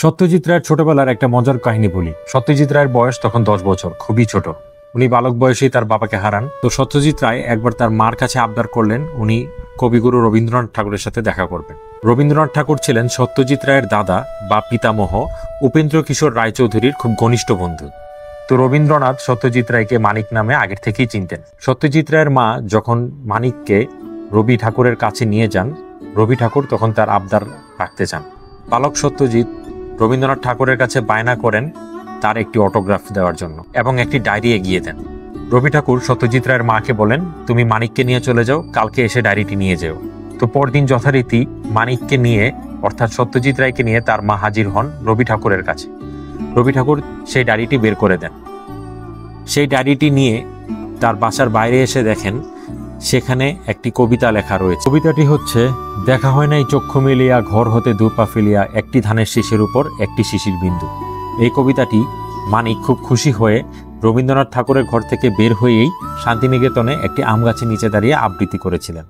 সত্যজিৎ রায়ের ছোটবেলার একটা মজার কাহিনী বলি। সত্যজিৎ রায়ের বয়স তখন 10 বছর, খুবই ছোট। উনি বালক বয়সেই তার বাবাকে হারান। তো সত্যজিৎ রায় একবার তার মার কাছে আবদার করলেন উনি কবিগুরু রবীন্দ্রনাথ ঠাকুরের সাথে দেখা করবেন। রবীন্দ্রনাথ ঠাকুর ছিলেন সত্যজিৎ রায়ের দাদা বা পিতামহ উপেন্দ্র কিশোর রায়চৌধুরীর খুব ঘনিষ্ঠ বন্ধু। তো রবীন্দ্রনাথ সত্যজিৎ রায়কে মানিক নামে আগের থেকেই চিনতেন। সত্যজিৎ রায়ের মা যখন মানিককে রবি ঠাকুরের কাছে নিয়ে যান, রবি ঠাকুর তখন তার আবদার রাখতে চান। বালক সত্যজিৎ রবীন্দ্রনাথ ঠাকুরের কাছে বায়না করেন তার একটি অটোগ্রাফ দেওয়ার জন্য এবং একটি ডায়েরি এগিয়ে দেন। রবি ঠাকুর সত্যজিৎ রায়ের মাকে বলেন, তুমি মানিককে নিয়ে চলে যাও, কালকে এসে ডায়েরিটি নিয়ে যেও। তো পরদিন যথারীতি মানিককে নিয়ে অর্থাৎ সত্যজিৎ রায়কে নিয়ে তার মা হাজির হন রবি ঠাকুরের কাছে। রবি ঠাকুর সেই ডায়েরিটি বের করে দেন। সেই ডায়েরিটি নিয়ে তার বাসার বাইরে এসে দেখেন সেখানে একটি কবিতা লেখা রয়েছে। কবিতাটি হচ্ছে, দেখা হয় নাই চক্ষু মিলিয়া ঘর হতে দুপা ফেলিয়া একটি ধানের শীষের উপর একটি শিশির বিন্দু। এই কবিতাটি মানিক খুব খুশি হয়ে রবীন্দ্রনাথ ঠাকুরের ঘর থেকে বের হয়েই শান্তিনিকেতনে একটি আম গাছের নিচে দাঁড়িয়ে আবৃত্তি করেছিলেন।